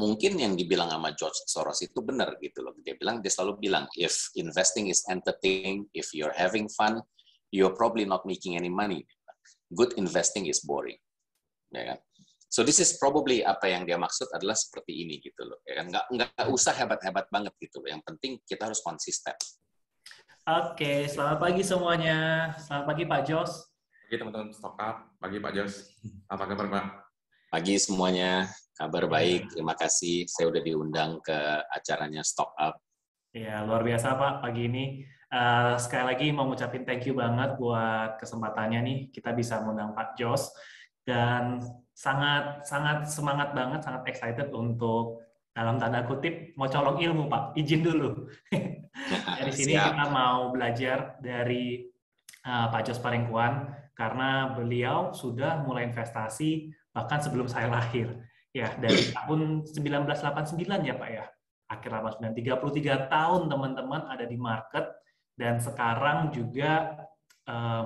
mungkin yang dibilang sama George Soros itu benar gitu loh. Dia selalu bilang, if investing is entertaining, if you're having fun, you're probably not making any money. Good investing is boring. Ya kan? So this is probably apa yang dia maksud adalah seperti ini gitu loh. Ya kan? Nggak usah hebat-hebat banget gitu loh. Yang penting kita harus konsisten. Oke, selamat pagi semuanya. Selamat pagi Pak Jos. Pagi teman-teman Stock Up. Pagi Pak Jos. Apa kabar Pak? Pagi semuanya. Kabar baik. Terima kasih. Saya udah diundang ke acaranya Stock Up. Ya, luar biasa Pak pagi ini. Sekali lagi mau ngucapin thank you banget buat kesempatannya nih. Kita bisa mengundang Pak Jos. Dan sangat semangat banget, sangat excited untuk dalam tanda kutip mau colong ilmu Pak. Izin dulu. Dari sini kita mau belajar dari Pak Jos Parengkuan karena beliau sudah mulai investasi bahkan sebelum saya lahir. Ya, dari tahun 1989 ya Pak ya. Akhir 89, 33 tahun teman-teman ada di market dan sekarang juga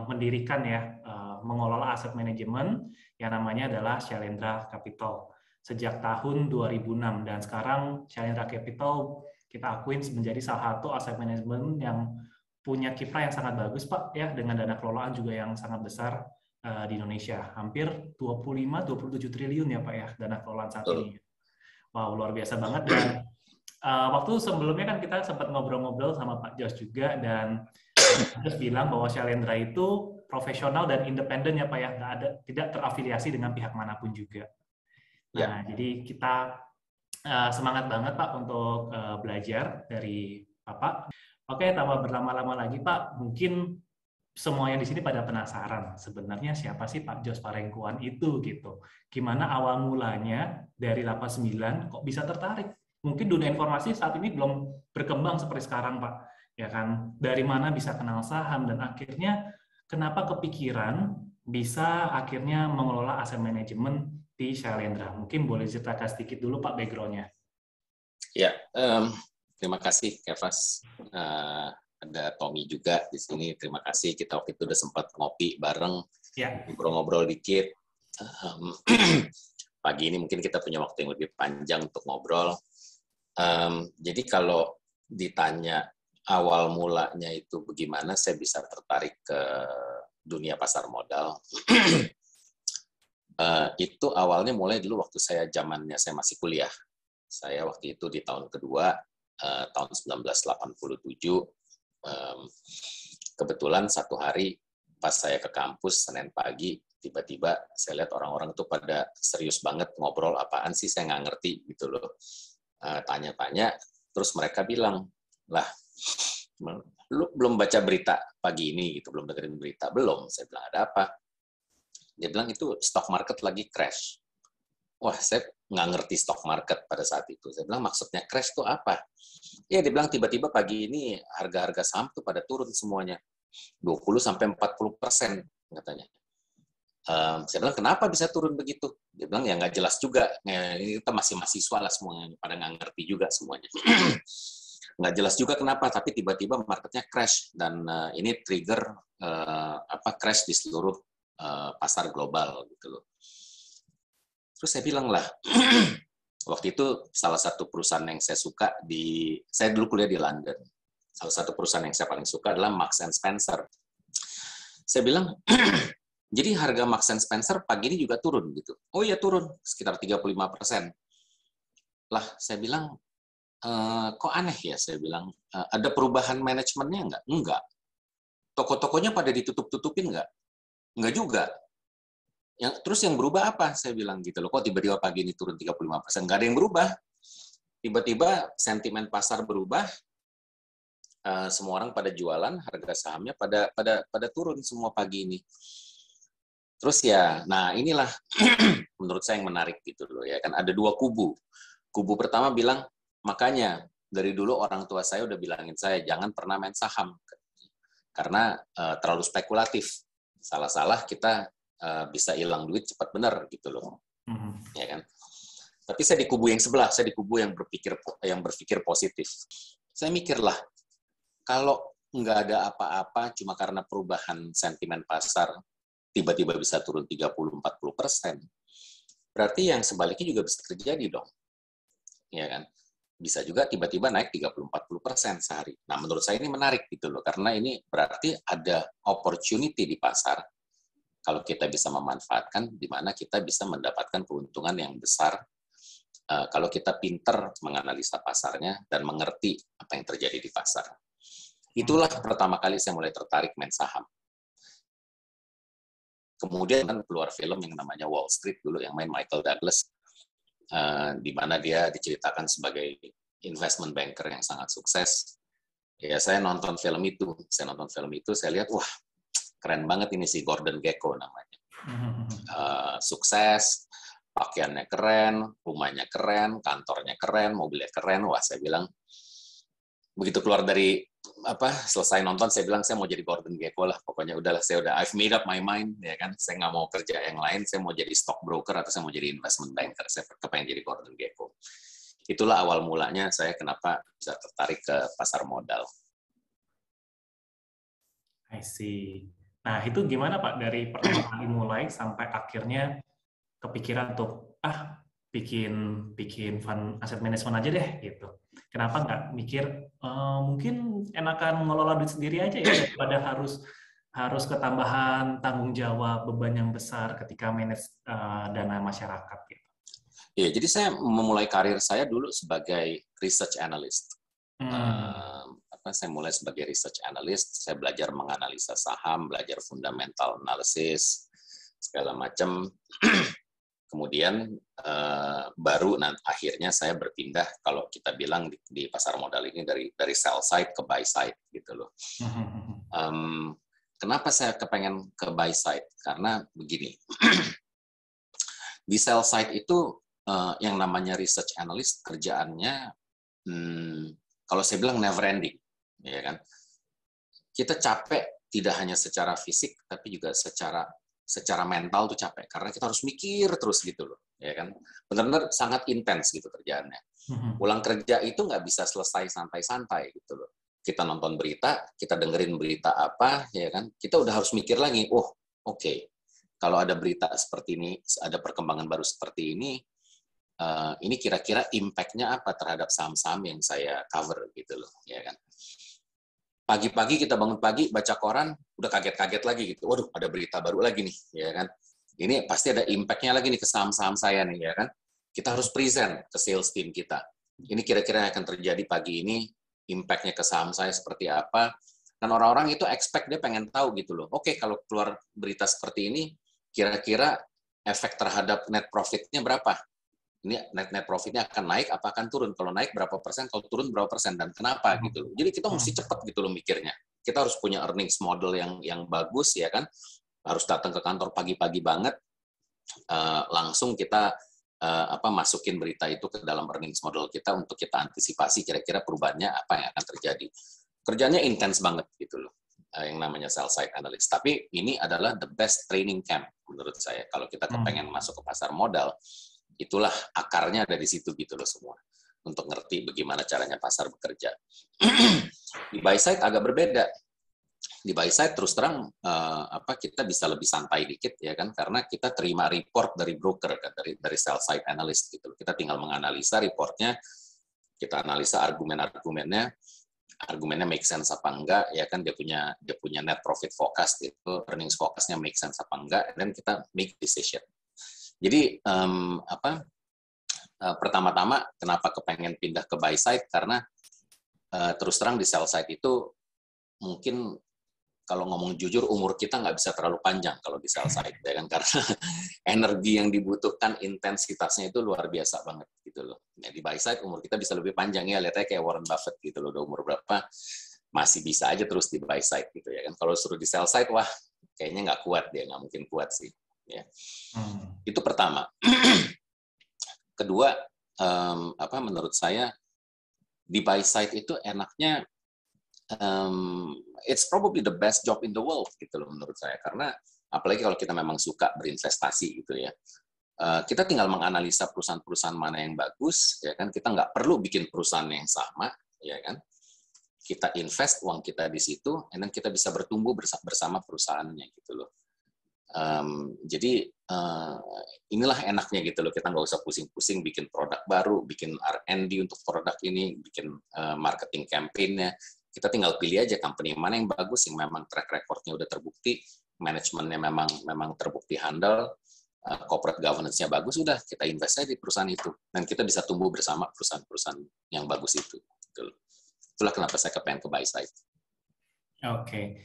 mendirikan ya mengelola aset manajemen yang namanya adalah Shailendra Capital sejak tahun 2006 dan sekarang Shailendra Capital kita akuin menjadi salah satu aset manajemen yang punya kiprah yang sangat bagus Pak ya dengan dana kelolaan juga yang sangat besar di Indonesia hampir 25-27 triliun ya Pak ya dana kelolaan saat ini. Wow luar biasa banget dan waktu sebelumnya kan kita sempat ngobrol-ngobrol sama Pak Jos juga dan Jos bilang bahwa Shailendra itu profesional dan independen ya Pak ya, tidak terafiliasi dengan pihak manapun juga. Nah, jadi kita semangat banget Pak untuk belajar dari Bapak. Oke, tanpa berlama-lama lagi Pak, mungkin semuanya di sini pada penasaran sebenarnya siapa sih Pak Jos Parengkuan itu gitu. Gimana awal mulanya dari 89 kok bisa tertarik? Mungkin dunia informasi saat ini belum berkembang seperti sekarang Pak. Ya kan, dari mana bisa kenal saham dan akhirnya kenapa kepikiran bisa akhirnya mengelola aset manajemen di Shailendra. Mungkin boleh ceritakan sedikit dulu Pak background-nya. Ya, terima kasih Kevas. Ada Tommy juga di sini. Terima kasih. Kita waktu itu udah sempat ngopi bareng, ngobrol-ngobrol dikit. Pagi ini mungkin kita punya waktu yang lebih panjang untuk ngobrol. Jadi kalau ditanya awal mulanya itu bagaimana saya bisa tertarik ke dunia pasar modal, itu awalnya mulai dulu waktu zamannya saya masih kuliah. Saya waktu itu di tahun kedua, tahun 1987, kebetulan satu hari pas saya ke kampus Senin pagi, tiba-tiba saya lihat orang-orang itu pada serius banget ngobrol apaan sih saya nggak ngerti gitu loh. Tanya-tanya, terus mereka bilang, lah, lu belum baca berita pagi ini gitu, belum dengerin berita, belum. Saya bilang ada apa? Dia bilang itu stock market lagi crash. Wah, saya nggak ngerti stock market pada saat itu. Saya bilang maksudnya crash itu apa? Ya, dia bilang tiba-tiba pagi ini harga-harga saham tuh pada turun semuanya, 20-40% katanya. Saya bilang kenapa bisa turun begitu? Dia bilang ya nggak jelas juga. Kita masih mahasiswa lah semuanya, pada nggak ngerti juga semuanya. Nggak jelas juga kenapa, tapi tiba-tiba marketnya crash dan ini trigger crash di seluruh pasar global gitu loh. Terus saya bilang lah, waktu itu salah satu perusahaan yang saya suka saya dulu kuliah di London. Salah satu perusahaan yang saya paling suka adalah Marks and Spencer. Saya bilang, jadi harga Marks and Spencer pagi ini juga turun gitu. Oh iya turun sekitar 35%. Lah saya bilang kok aneh ya, saya bilang ada perubahan manajemennya nggak? Enggak. Toko-tokonya pada ditutup-tutupin nggak? Enggak juga. Terus yang berubah apa? Saya bilang gitu loh, kok tiba-tiba pagi ini turun 35%? Nggak ada yang berubah. Tiba-tiba sentimen pasar berubah, semua orang pada jualan, harga sahamnya pada turun semua pagi ini. Terus ya, nah inilah menurut saya yang menarik gitu loh ya kan, ada dua kubu. Kubu pertama bilang, makanya dari dulu orang tua saya udah bilangin saya jangan pernah main saham karena terlalu spekulatif. Salah-salah kita bisa hilang duit cepat benar gitu loh. Ya kan? Tapi saya di kubu yang sebelah, saya di kubu yang berpikir positif. Saya mikirlah kalau nggak ada apa-apa cuma karena perubahan sentimen pasar tiba-tiba bisa turun 30-40%. Berarti yang sebaliknya juga bisa terjadi dong. ya kan? Bisa juga tiba-tiba naik 30-40% sehari. Nah, menurut saya ini menarik gitu loh, karena ini berarti ada opportunity di pasar kalau kita bisa memanfaatkan, di mana kita bisa mendapatkan keuntungan yang besar kalau kita pinter menganalisa pasarnya dan mengerti apa yang terjadi di pasar. Itulah pertama kali saya mulai tertarik main saham. Kemudian kan keluar film yang namanya Wall Street dulu, yang main Michael Douglas, di mana dia diceritakan sebagai investment banker yang sangat sukses. Ya, saya nonton film itu. Saya lihat, wah, keren banget ini si Gordon Gekko namanya. Sukses, pakaiannya keren, rumahnya keren, kantornya keren, mobilnya keren. Wah, saya bilang, begitu keluar dari selesai nonton, saya bilang saya mau jadi Gordon Gekko lah. Pokoknya udahlah, I've made up my mind, ya kan. Saya nggak mau kerja yang lain, saya mau jadi stockbroker atau saya mau jadi investment banker. Saya kepengen jadi Gordon Gekko. Itulah awal mulanya saya kenapa bisa tertarik ke pasar modal. I see. Nah, itu gimana Pak dari pertama kali mulai sampai akhirnya kepikiran tuh, bikin fund asset management aja deh gitu. Kenapa nggak mikir mungkin enakan ngelola duit sendiri aja ya daripada harus ketambahan tanggung jawab, beban yang besar ketika manage dana masyarakat gitu. Ya, jadi saya memulai karir saya dulu sebagai research analyst. Saya mulai sebagai research analyst, saya belajar menganalisa saham, belajar fundamental analysis, segala macam. Kemudian baru akhirnya saya berpindah, kalau kita bilang di pasar modal ini dari sell side ke buy side gitu loh. Kenapa saya kepengen ke buy side? Karena begini, di sell side itu yang namanya research analyst kerjaannya, kalau saya bilang never ending, ya kan? Kita capek tidak hanya secara fisik, tapi juga secara mental tuh capek, karena kita harus mikir terus gitu loh, ya kan? Benar-benar sangat intens gitu kerjaannya. Pulang kerja itu nggak bisa selesai santai-santai gitu loh. Kita nonton berita, kita dengerin berita apa, ya kan? Kita udah harus mikir lagi, oke. Kalau ada berita seperti ini, ada perkembangan baru seperti ini kira-kira impact-nya apa terhadap saham-saham yang saya cover gitu loh, ya kan. Pagi-pagi kita bangun pagi baca koran udah kaget-kaget lagi gitu. Waduh, ada berita baru lagi nih, ya kan. Ini pasti ada impact-nya lagi nih ke saham-saham saya nih, ya kan. Kita harus present ke sales team kita. Ini kira-kira akan terjadi pagi ini, impact-nya ke saham saya seperti apa. Dan orang-orang itu expect, dia pengen tahu gitu loh. Oke, kalau keluar berita seperti ini, kira-kira efek terhadap net profit-nya berapa? Ini net profit-nya akan naik, apa akan turun? Kalau naik berapa persen, kalau turun berapa persen, dan kenapa gitu loh. Jadi kita mesti cepat gitu loh mikirnya. Kita harus punya earnings model yang bagus, ya kan. Harus datang ke kantor pagi-pagi banget, langsung kita masukin berita itu ke dalam earnings model kita untuk kita antisipasi kira-kira perubahannya apa yang akan terjadi. Kerjanya intens banget gitu loh, yang namanya sell side analyst. Tapi ini adalah the best training camp menurut saya. Kalau kita kepengen masuk ke pasar modal, itulah akarnya ada di situ gitu loh semua, untuk ngerti bagaimana caranya pasar bekerja. Di buy side agak berbeda. Di buy side terus terang kita bisa lebih santai dikit, ya kan, karena kita terima report dari broker kan, dari sell side analyst gitu loh. Kita tinggal menganalisa reportnya, kita analisa argumennya make sense apa enggak, ya kan. Dia punya net profit forecast itu, earnings forecast-nya make sense apa enggak, dan kita make decision. Jadi pertama-tama kenapa kepengen pindah ke buy side, karena terus terang di sell side itu mungkin kalau ngomong jujur umur kita nggak bisa terlalu panjang kalau di sell side, ya kan, karena energi yang dibutuhkan, intensitasnya itu luar biasa banget gitu loh. Ya, di buy side umur kita bisa lebih panjang, ya lihat aja kayak Warren Buffett gitu loh, udah umur berapa masih bisa aja terus di buy side gitu, ya kan. Kalau suruh di sell side, wah kayaknya nggak kuat, dia nggak mungkin kuat sih. Ya. Itu pertama. Kedua, menurut saya di buy side itu enaknya, it's probably the best job in the world gitu loh menurut saya, karena apalagi kalau kita memang suka berinvestasi gitu ya, kita tinggal menganalisa perusahaan-perusahaan mana yang bagus, ya kan. Kita nggak perlu bikin perusahaan yang sama, ya kan. Kita invest uang kita di situ, dan kita bisa bertumbuh bersama perusahaannya gitu loh. Jadi inilah enaknya gitu loh, kita nggak usah pusing-pusing bikin produk baru, bikin R&D untuk produk ini, bikin marketing campaign-nya. Kita tinggal pilih aja company mana yang bagus, yang memang track record-nya udah terbukti, manajemennya memang terbukti handal, corporate governance-nya bagus, udah kita invest aja di perusahaan itu, dan kita bisa tumbuh bersama perusahaan-perusahaan yang bagus itu. Itulah kenapa saya kepengen ke buy side. Oke.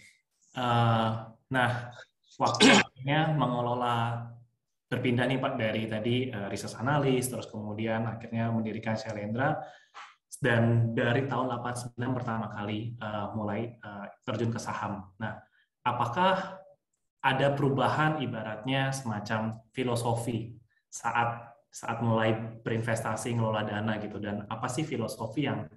Nah, waktunya mengelola berpindah nih Pak dari tadi research analyst, terus kemudian akhirnya mendirikan Syailendra, dan dari tahun 89 pertama kali mulai terjun ke saham. Nah, apakah ada perubahan ibaratnya semacam filosofi saat mulai berinvestasi ngelola dana gitu, dan apa sih filosofi yang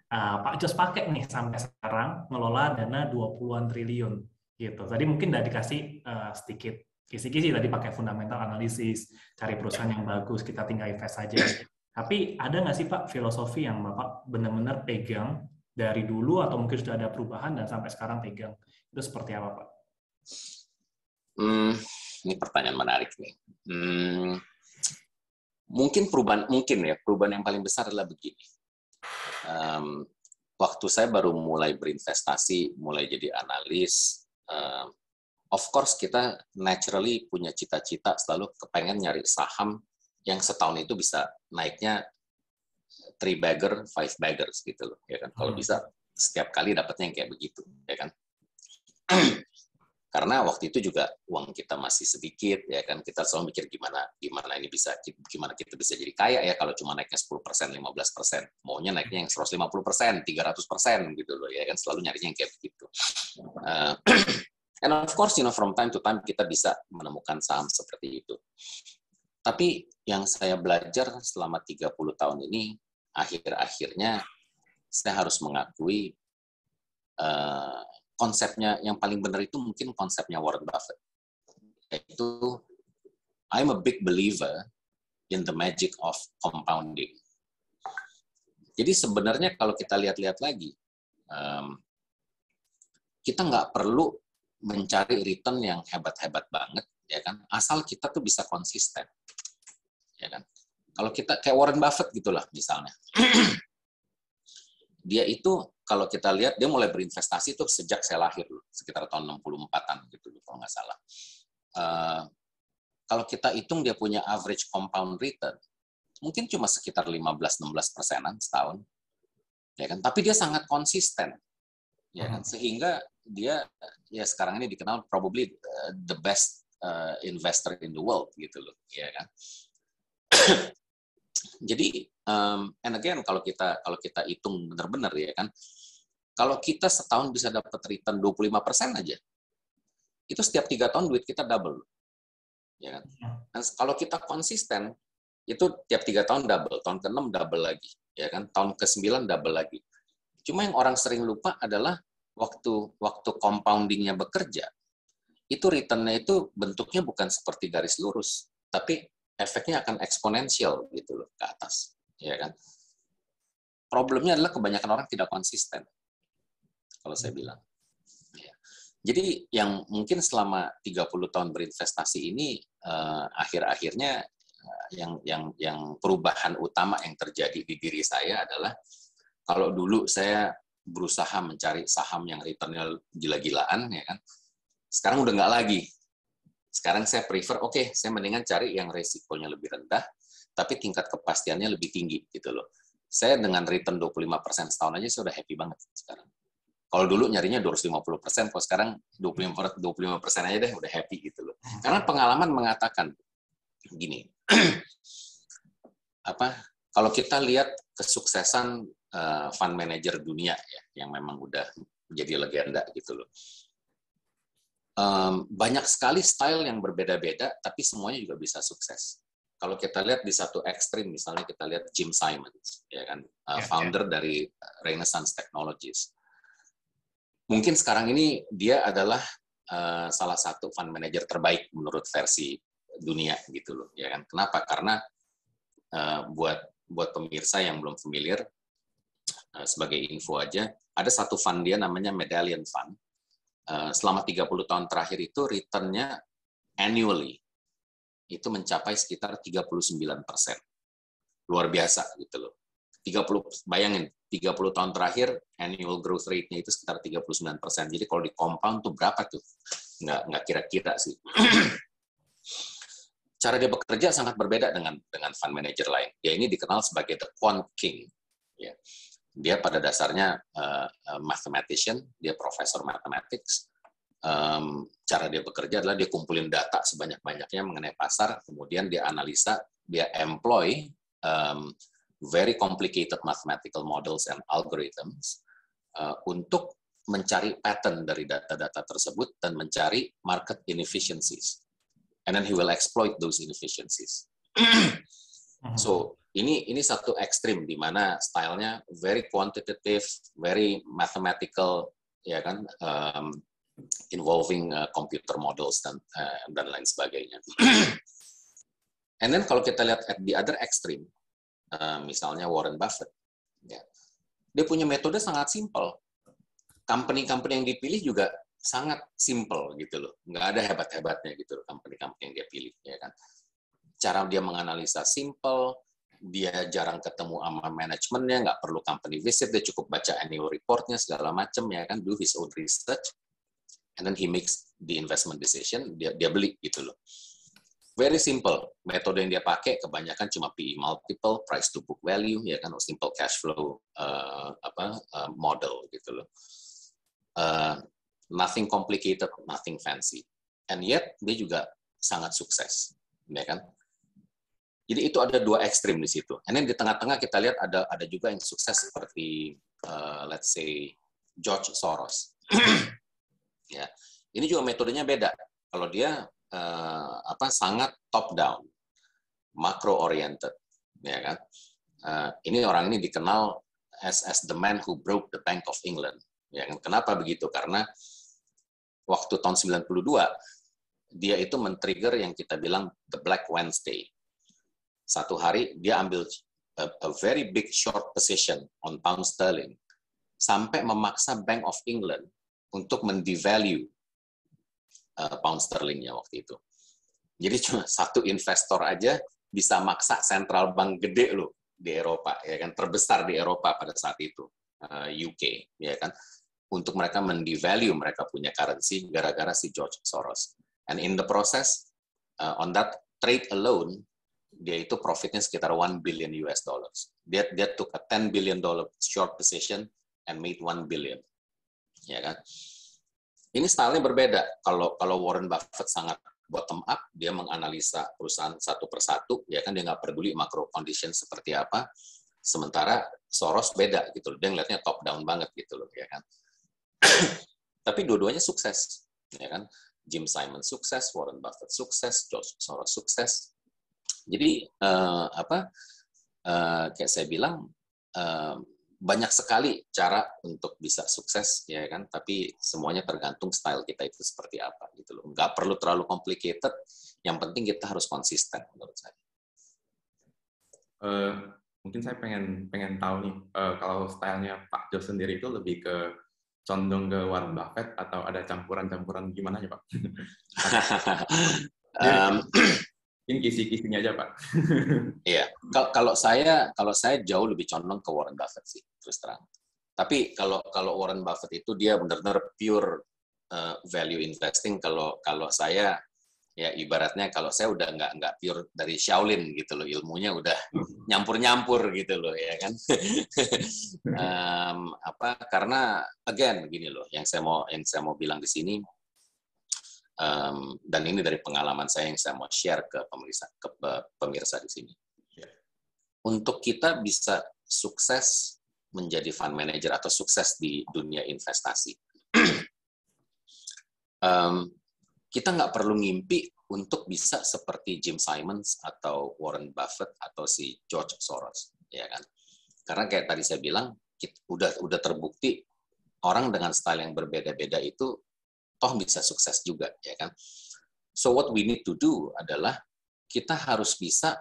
Pak Jos pakai nih sampai sekarang ngelola dana 20-an triliun gitu. Tadi mungkin udah dikasih sedikit kisi-kisi tadi pakai fundamental analisis, cari perusahaan yang bagus, kita tinggal invest saja. Tapi ada nggak sih Pak filosofi yang Bapak benar-benar pegang dari dulu atau mungkin sudah ada perubahan dan sampai sekarang pegang? Itu seperti apa Pak? Ini pertanyaan menarik nih. Mungkin perubahan yang paling besar adalah begini. Waktu saya baru mulai berinvestasi, mulai jadi analis, of course kita naturally punya cita-cita selalu kepengen nyari saham yang setahun itu bisa naiknya 3 bagger, 5 baggers gitu loh, ya kan? Kalau bisa setiap kali dapatnya yang kayak begitu, ya kan? Karena waktu itu juga uang kita masih sedikit, ya kan? Kita selalu mikir gimana kita bisa jadi kaya ya kalau cuma naiknya 10%, 15%. Maunya naiknya yang 150%, 300% gitu loh, ya kan? Selalu nyarinya yang kayak begitu. And of course, from time to time kita bisa menemukan saham seperti itu. Tapi yang saya belajar selama 30 tahun ini, akhir-akhirnya saya harus mengakui konsepnya yang paling benar itu mungkin konsepnya Warren Buffett. Yaitu, I'm a big believer in the magic of compounding. Jadi sebenarnya kalau kita lihat-lihat lagi, kita nggak perlu mencari return yang hebat-hebat banget, ya kan? Asal kita tuh bisa konsisten. Ya kan? Kalau kita kayak Warren Buffett gitulah misalnya. Dia itu kalau kita lihat dia mulai berinvestasi itu sejak saya lahir sekitar tahun 64-an gitu kalau nggak salah. Kalau kita hitung dia punya average compound return mungkin cuma sekitar 15-16% setahun. Ya kan? Tapi dia sangat konsisten. Ya kan? Sehingga dia ya sekarang ini dikenal probably the best investor in the world gitu loh, ya kan? Jadi, and again kalau kita hitung benar-benar ya kan, kalau kita setahun bisa dapat return 25% aja, itu setiap 3 tahun duit kita double, ya kan? Dan kalau kita konsisten, itu tiap 3 tahun double, tahun ke-6 double lagi, ya kan? Tahun ke-9 double lagi. Cuma yang orang sering lupa adalah waktu compoundingnya bekerja, itu return-nya itu bentuknya bukan seperti garis lurus, tapi efeknya akan eksponensial gitu loh ke atas, ya kan? Problemnya adalah kebanyakan orang tidak konsisten, kalau saya bilang. Ya. Jadi yang mungkin selama 30 tahun berinvestasi ini akhir-akhirnya yang perubahan utama yang terjadi di diri saya adalah kalau dulu saya berusaha mencari saham yang return-nya gila-gilaan, ya kan? Sekarang udah nggak lagi. Sekarang saya prefer, saya mendingan cari yang resikonya lebih rendah, tapi tingkat kepastiannya lebih tinggi gitu loh. Saya dengan return 25% setahun aja saya udah happy banget sekarang. Kalau dulu nyarinya 250%, kalau sekarang 25% aja deh udah happy gitu loh. Karena pengalaman mengatakan gini, kalau kita lihat kesuksesan fund manager dunia ya, yang memang udah menjadi legenda gitu loh. Banyak sekali style yang berbeda-beda, tapi semuanya juga bisa sukses. Kalau kita lihat di satu ekstrim, misalnya kita lihat Jim Simons, ya kan, founder dari Renaissance Technologies. Mungkin sekarang ini dia adalah salah satu fund manager terbaik menurut versi dunia gitu loh, ya kan. Kenapa? Karena buat pemirsa yang belum familiar, sebagai info aja, ada satu fund dia namanya Medallion Fund. Selama 30 tahun terakhir itu return-nya annually itu mencapai sekitar 39%. Luar biasa gitu loh. 30 tahun terakhir annual growth rate-nya itu sekitar 39%. Jadi kalau di compound tuh berapa tuh? Nggak kira-kira sih. Cara dia bekerja sangat berbeda dengan fund manager lain. Dia ini dikenal sebagai the quant king. Ya. Dia pada dasarnya mathematician, dia profesor mathematics. Cara dia bekerja adalah dia kumpulin data sebanyak-banyaknya mengenai pasar, kemudian dia analisa, dia employ very complicated mathematical models and algorithms untuk mencari pattern dari data-data tersebut dan mencari market inefficiencies. And then he will exploit those inefficiencies. So ini satu ekstrim di mana stylenya very quantitative, very mathematical, ya kan, involving computer models dan lain sebagainya. And then kalau kita lihat at the other extreme, misalnya Warren Buffett, ya, dia punya metode sangat simpel. Company-company yang dipilih juga sangat simple gitu loh, nggak ada hebat-hebatnya gitu loh company-company yang dia pilih, ya kan. Cara dia menganalisa simple, dia jarang ketemu sama manajemennya, nggak perlu company visit, dia cukup baca annual report-nya segala macam, ya kan, do his own research, and then he makes the investment decision, dia beli gitu loh. Very simple. Metode yang dia pakai kebanyakan cuma PE multiple, price to book value, ya kan, simple cash flow model gitu loh. Nothing complicated, nothing fancy. And yet dia juga sangat sukses, ya kan? Jadi itu ada dua ekstrim di situ. And then di tengah-tengah kita lihat ada juga yang sukses seperti let's say George Soros. Ya. Ini juga metodenya beda. Kalau dia sangat top down, macro oriented, ya kan. Ini orang ini dikenal as the man who broke the Bank of England, ya kan. Kenapa begitu? Karena waktu tahun 92 dia itu men-trigger yang kita bilang the Black Wednesday. Satu hari dia ambil a very big short position on pound sterling sampai memaksa Bank of England untuk mendevalue pound sterlingnya waktu itu. Jadi cuma satu investor aja bisa maksa central bank gede loh di Eropa, ya kan, terbesar di Eropa pada saat itu, UK, ya kan, untuk mereka mendevalue mereka punya currency gara-gara si George Soros. And in the process, on that trade alone, dia itu profitnya sekitar $1 billion. Dia took a $10 billion short position and made $1 billion, ya kan. Ini stylenya berbeda. Kalau Warren Buffett sangat bottom up, dia menganalisa perusahaan satu persatu, ya kan, dia nggak peduli macro condition seperti apa. Sementara Soros beda gitu, dia ngeliatnya top down banget gitu loh, ya kan. Tapi dua-duanya sukses, ya kan. Jim Simon sukses, Warren Buffett sukses, George Soros sukses. Jadi kayak saya bilang, banyak sekali cara untuk bisa sukses, ya kan, tapi semuanya tergantung style kita itu seperti apa gitu loh. Nggak perlu terlalu complicated, yang penting kita harus konsisten menurut saya. Mungkin saya pengen tahu nih, kalau stylenya Pak Jos sendiri itu lebih ke condong ke Warren Buffett atau ada campuran-campuran gimana ya Pak? Mungkin kisi-kisinya aja Pak. Iya, kalau saya jauh lebih condong ke Warren Buffett sih, terus terang. Tapi kalau Warren Buffett itu dia benar-benar pure value investing. Kalau saya ya ibaratnya kalau saya udah nggak pure dari Shaolin gitu loh, ilmunya udah nyampur-nyampur gitu loh, ya kan. Karena again gini loh, yang saya mau bilang di sini. Dan ini dari pengalaman saya yang saya mau share ke pemirsa di sini. Untuk kita bisa sukses menjadi fund manager atau sukses di dunia investasi, kita nggak perlu ngimpi untuk bisa seperti Jim Simons atau Warren Buffett atau si George Soros, ya kan? Karena kayak tadi saya bilang, udah terbukti orang dengan style yang berbeda-beda itu toh bisa sukses juga, ya kan. So what we need to do adalah kita harus bisa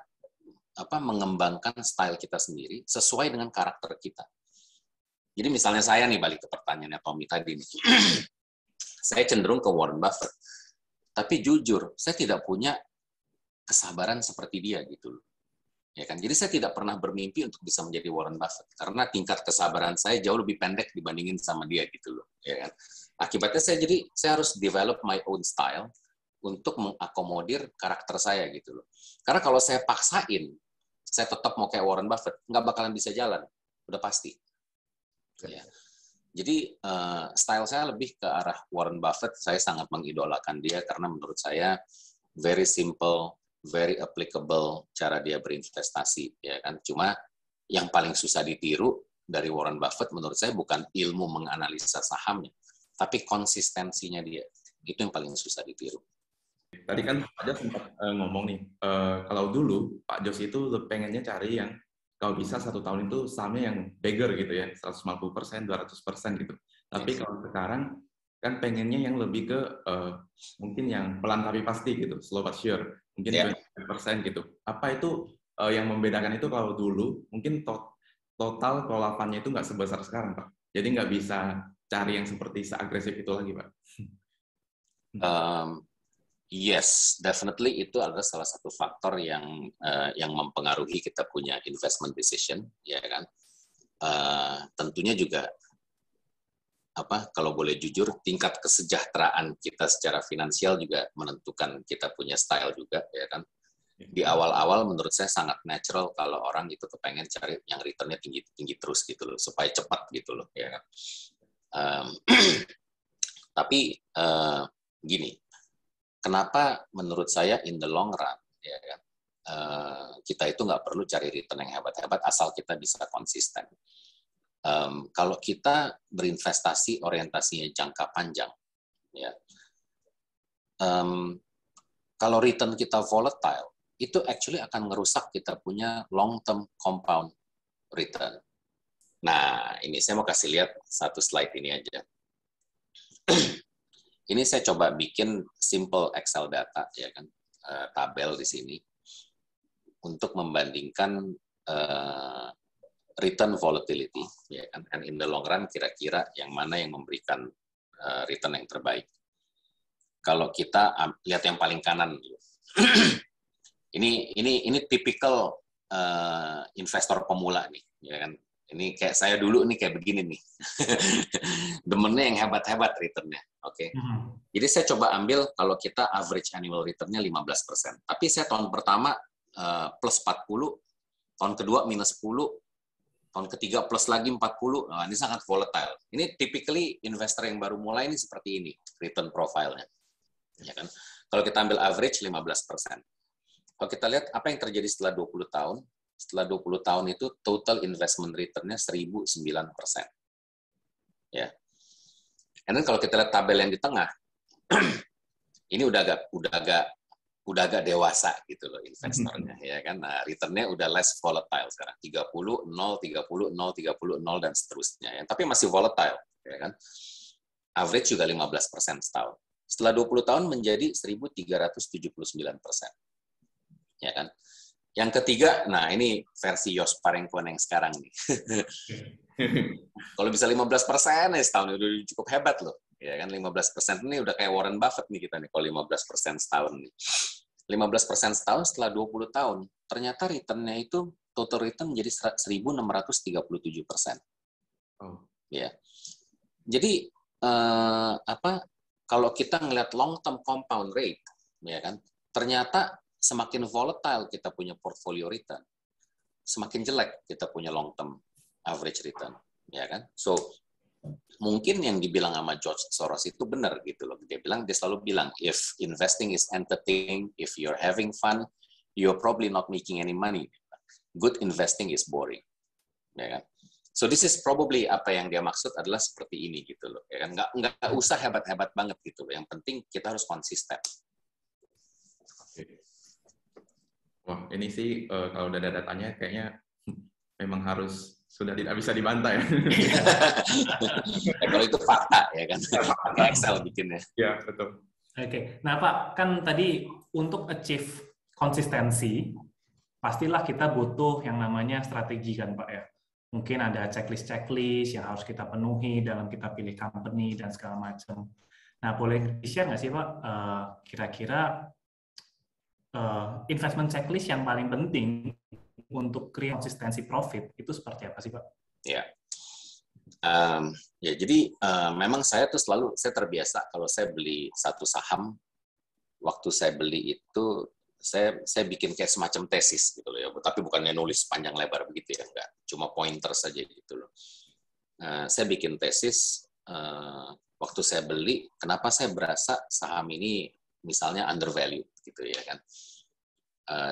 mengembangkan style kita sendiri sesuai dengan karakter kita. Jadi misalnya saya nih, balik ke pertanyaannya Tommy tadi nih. Saya cenderung ke Warren Buffett. Tapi jujur, saya tidak punya kesabaran seperti dia gitu loh. Ya kan? Jadi saya tidak pernah bermimpi untuk bisa menjadi Warren Buffett karena tingkat kesabaran saya jauh lebih pendek dibandingin sama dia gitu loh, ya kan. Akibatnya saya harus develop my own style untuk mengakomodir karakter saya gitu loh. Karena kalau saya paksain, saya tetap mau kayak Warren Buffett, nggak bakalan bisa jalan, udah pasti. Ya. Jadi style saya lebih ke arah Warren Buffett. Saya sangat mengidolakan dia karena menurut saya very simple, very applicable cara dia berinvestasi, ya kan. Cuma yang paling susah ditiru dari Warren Buffett menurut saya bukan ilmu menganalisa sahamnya, tapi konsistensinya dia. Itu yang paling susah ditiru. Tadi kan Pak Jos sempat ngomong nih, kalau dulu Pak Jos itu pengennya cari yang kalau bisa 1 tahun itu sahamnya yang bigger gitu ya, 150%, 200% gitu. Tapi kalau sekarang kan pengennya yang lebih ke mungkin yang pelan tapi pasti gitu, slow but sure, mungkin 20% gitu. Apa itu yang membedakan itu kalau dulu mungkin total kelolapannya itu nggak sebesar sekarang, Pak. Jadi nggak bisa cari yang seperti seagresif itu lagi, Pak. Yes, definitely itu adalah salah satu faktor yang mempengaruhi kita punya investment decision, ya kan. Tentunya juga kalau boleh jujur, tingkat kesejahteraan kita secara finansial juga menentukan kita punya style juga, ya kan. Di awal-awal menurut saya sangat natural kalau orang itu kepengen cari yang returnnya tinggi terus gitu loh, supaya cepat gitu loh, ya kan. Tapi gini, kenapa menurut saya in the long run, ya kan, kita itu nggak perlu cari return yang hebat-hebat asal kita bisa konsisten. Kalau kita berinvestasi orientasinya jangka panjang, ya, kalau return kita volatile, itu actually akan ngerusak kita punya long-term compound return. Nah, ini saya mau kasih lihat satu slide ini aja. Ini saya coba bikin simple Excel data, ya kan, tabel di sini untuk membandingkan return volatility, ya kan, and in the long run kira-kira yang mana yang memberikan return yang terbaik. Kalau kita lihat yang paling kanan dulu. ini tipikal investor pemula nih, ya kan. Ini kayak saya dulu nih kayak begini nih. Demennya yang hebat-hebat returnnya. Oke. Jadi saya coba ambil kalau kita average annual returnnya 15%. Tapi saya tahun pertama plus 40, tahun kedua minus 10, tahun ketiga plus lagi 40. Nah, ini sangat volatile. Ini typically investor yang baru mulai ini seperti ini return profile-nya. Ya kan? Kalau kita ambil average 15%. Kalau kita lihat apa yang terjadi setelah 20 tahun, setelah 20 tahun itu total investment return-nya 1009%. Ya. And then kalau kita lihat tabel yang di tengah, ini udah agak dewasa gitu loh investornya, ya kan. Nah, return-nya udah less volatile sekarang. 30, 0, 30, 0, 30, 0 dan seterusnya. Ya. Tapi masih volatile, ya kan. Average juga 15% setahun. Setelah 20 tahun menjadi 1379%. Ya kan. Yang ketiga, nah ini versi Jos Parengkuan yang sekarang nih. Kalau bisa 15% ya setahun udah cukup hebat loh. Ya kan 15% ini udah kayak Warren Buffett nih kita nih kalau 15% setahun nih. 15% setahun setelah 20 tahun, ternyata return-nya itu total return menjadi 1637%. Oh. Ya. Jadi kalau kita ngelihat long term compound rate, ya kan, ternyata semakin volatile kita punya portfolio return, semakin jelek kita punya long term average return, ya kan? So mungkin yang dibilang sama George Soros itu benar gitu loh. Dia selalu bilang, if investing is entertaining, if you're having fun, you're probably not making any money. Good investing is boring, ya kan? So this is probably apa yang dia maksud adalah seperti ini gitu loh, ya kan? Nggak usah hebat-hebat banget gitu loh. Yang penting kita harus konsisten. Wah, ini sih kalau udah ada datanya kayaknya memang harus sudah tidak bisa dibantah ya. Kalau itu fakta ya kan, pakai Excel bikinnya. Ya, betul. Oke, nah Pak, kan tadi untuk achieve konsistensi, pastilah kita butuh yang namanya strategi kan Pak ya. Mungkin ada checklist yang harus kita penuhi dalam kita pilih company dan segala macam. Nah, boleh di-share nggak sih Pak, kira-kira investment checklist yang paling penting untuk create konsistensi profit itu seperti apa sih Pak? Ya, ya jadi memang saya terbiasa kalau saya beli satu saham, waktu saya beli itu saya bikin kayak semacam tesis gitu loh ya, tapi bukannya nulis panjang lebar begitu ya, enggak, cuma pointer saja gitu loh. Saya bikin tesis waktu saya beli, kenapa saya berasa saham ini misalnya undervalue gitu ya kan,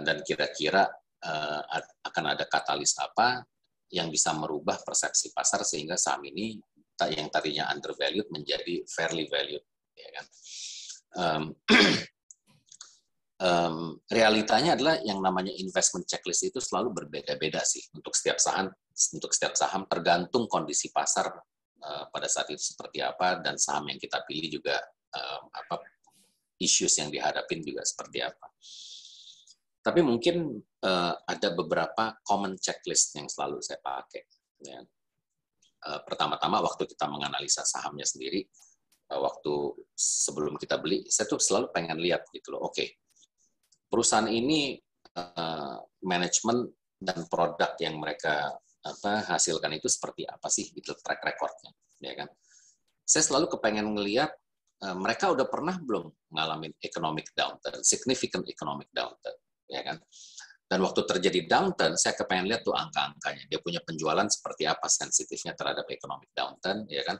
dan kira-kira akan ada katalis apa yang bisa merubah persepsi pasar sehingga saham ini yang tadinya undervalued menjadi fairly valued, ya kan. Realitanya adalah yang namanya investment checklist itu selalu berbeda-beda sih untuk setiap saham tergantung kondisi pasar pada saat itu seperti apa, dan saham yang kita pilih juga issues yang dihadapin juga seperti apa. Tapi mungkin ada beberapa common checklist yang selalu saya pakai. Ya. Pertama-tama waktu kita menganalisa sahamnya sendiri, waktu sebelum kita beli, saya tuh selalu pengen lihat gitu loh. Oke, perusahaan ini manajemen dan produk yang mereka hasilkan itu seperti apa sih, itu track record-nya, ya kan? Saya selalu kepengen ngelihat mereka udah pernah belum ngalamin economic downturn, significant economic downturn, ya kan? Dan waktu terjadi downturn, saya kepengen lihat tuh angka-angkanya. Dia punya penjualan seperti apa sensitifnya terhadap economic downturn, ya kan?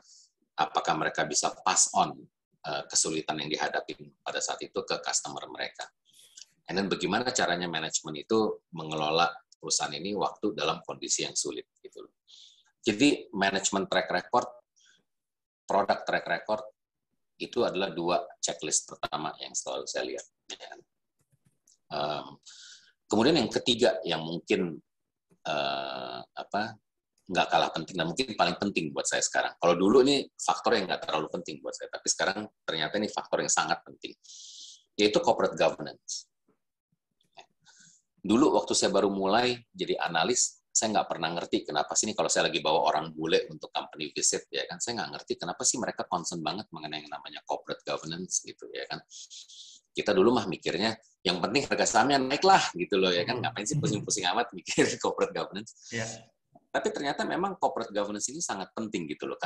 Apakah mereka bisa pass on kesulitan yang dihadapi pada saat itu ke customer mereka. And then bagaimana caranya manajemen itu mengelola perusahaan ini waktu dalam kondisi yang sulit gitu. Jadi manajemen track record, product track record itu adalah dua checklist pertama yang selalu saya lihat. Kemudian yang ketiga yang mungkin nggak kalah penting dan mungkin paling penting buat saya sekarang. Kalau dulu ini faktor yang nggak terlalu penting buat saya, tapi sekarang ternyata ini faktor yang sangat penting, yaitu corporate governance. Dulu waktu saya baru mulai jadi analis, saya nggak pernah ngerti kenapa sih ini kalau saya lagi bawa orang bule untuk company visit, ya kan, saya nggak ngerti kenapa sih mereka concern banget mengenai yang namanya corporate governance gitu, ya kan. Kita dulu mah mikirnya yang penting harga sahamnya naik lah gitu loh, ya kan, ngapain sih pusing-pusing amat mikir corporate governance. Yeah. Tapi ternyata memang corporate governance ini sangat penting gitu loh,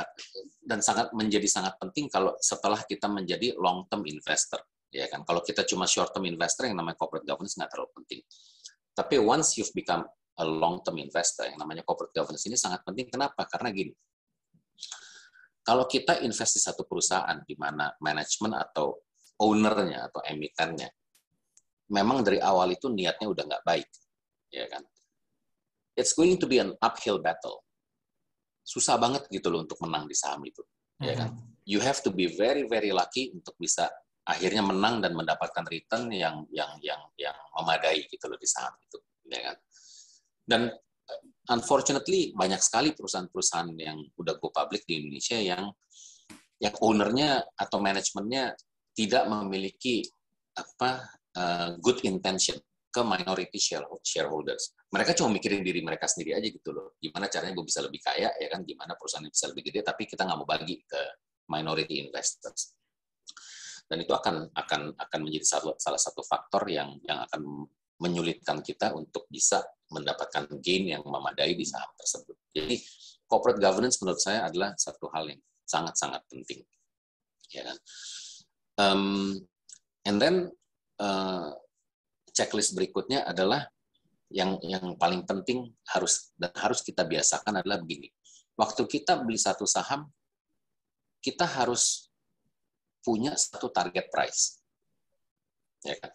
dan menjadi sangat penting kalau setelah kita menjadi long term investor, ya kan. Kalau kita cuma short term investor, yang namanya corporate governance nggak terlalu penting. Tapi once you've become a long term investor, yang namanya corporate governance ini sangat penting. Kenapa? Karena gini, kalau kita invest di satu perusahaan di mana manajemen atau ownernya atau emitennya memang dari awal itu niatnya udah nggak baik, ya kan, it's going to be an uphill battle. Susah banget gitu loh untuk menang di saham itu, ya kan. You have to be very very lucky untuk bisa akhirnya menang dan mendapatkan return yang memadai gitu loh di saham itu, ya kan. Dan unfortunately banyak sekali perusahaan-perusahaan yang udah go public di Indonesia yang ownernya atau manajemennya tidak memiliki good intention ke minority shareholders. Mereka cuma mikirin diri mereka sendiri aja gitu loh. Gimana caranya gue bisa lebih kaya, ya kan? Gimana perusahaan bisa lebih gede, tapi kita nggak mau bagi ke minority investors. Dan itu akan menjadi salah satu faktor yang akan menyulitkan kita untuk bisa mendapatkan gain yang memadai di saham tersebut. Jadi corporate governance menurut saya adalah satu hal yang sangat-sangat penting, ya kan. And then checklist berikutnya adalah yang paling penting harus kita biasakan adalah begini. Waktu kita beli satu saham, kita harus punya satu target price, ya kan.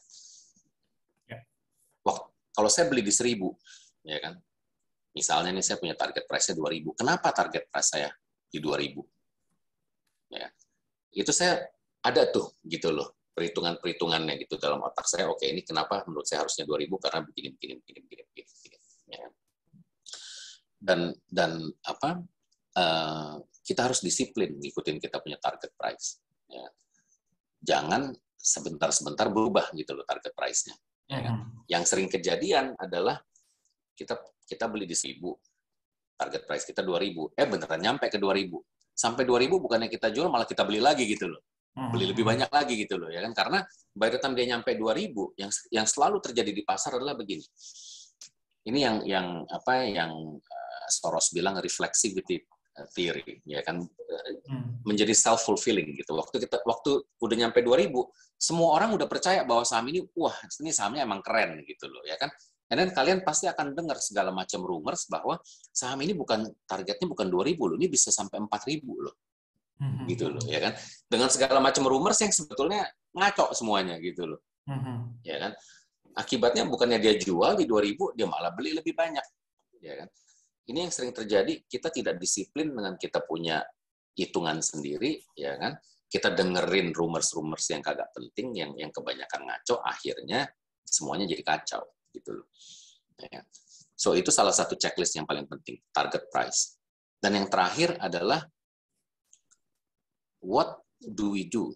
Ya. Kalau saya beli di 1.000, ya kan. Misalnya nih saya punya target price-nya 2.000. Kenapa target price saya di 2.000? Ya. Itu saya ada tuh gitu loh perhitungannya gitu dalam otak saya. Oke, ini kenapa menurut saya harusnya 2.000 karena begini. Ya. Dan kita harus disiplin ngikutin kita punya target price. Ya. Jangan sebentar-sebentar berubah gitu loh target price-nya. Ya kan? Yang sering kejadian adalah kita beli di 1.000, target price kita 2.000, beneran nyampe ke 2.000. Sampai 2.000 bukannya kita jual, malah kita beli lagi gitu loh. beli lebih banyak lagi gitu loh, ya kan? Karena by the time dia nyampe 2.000, yang selalu terjadi di pasar adalah begini. Ini yang Soros bilang reflexivity theory, ya kan, menjadi self fulfilling gitu. Waktu udah nyampe 2.000, semua orang udah percaya bahwa saham ini, wah, ini sahamnya emang keren gitu loh, ya kan. Dan kalian pasti akan dengar segala macam rumors bahwa saham ini targetnya bukan 2.000 loh, ini bisa sampai 4.000 loh. Gitu loh, ya kan. Dengan segala macam rumors yang sebetulnya ngaco semuanya gitu loh. Ya kan. Akibatnya bukannya dia jual di 2.000, dia malah beli lebih banyak. Ya kan. Ini yang sering terjadi, kita tidak disiplin dengan kita punya hitungan sendiri, ya kan. Kita dengerin rumors-rumors yang kagak penting, yang kebanyakan ngaco, akhirnya semuanya jadi kacau gitu loh. Ya. So itu salah satu checklist yang paling penting, target price. Dan yang terakhir adalah what do we do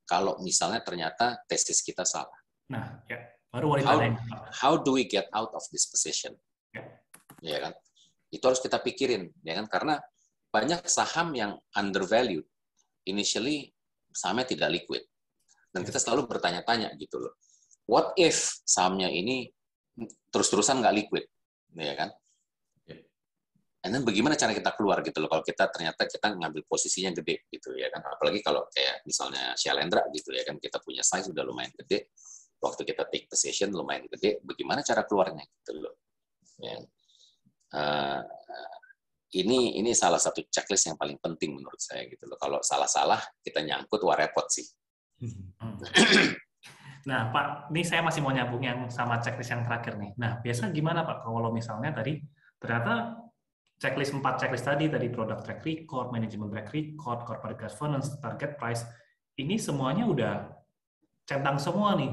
kalau misalnya ternyata tesis kita salah? Nah, ya. Baru how do we get out of this position? Ya kan? Itu harus kita pikirin, ya kan? Karena banyak saham yang undervalued. Initially sahamnya tidak liquid. Dan kita selalu bertanya-tanya gitu loh. What if sahamnya ini terus-terusan nggak liquid, ya kan? And then bagaimana cara kita keluar gitu loh kalau ternyata kita ngambil posisinya gede gitu ya kan, apalagi kalau kayak misalnya Shailendra gitu ya kan, kita punya size udah lumayan gede, waktu kita take position lumayan gede, bagaimana cara keluarnya gitu loh. Ya. Ini salah satu checklist yang paling penting menurut saya gitu loh. Kalau salah-salah kita nyangkut, wah repot sih. Nah, Pak, ini saya masih mau nyambung yang sama checklist yang terakhir nih. Nah, biasa gimana Pak kalau misalnya tadi ternyata checklist 4 checklist tadi product track record, management track record, corporate governance, target price, ini semuanya udah centang semua nih.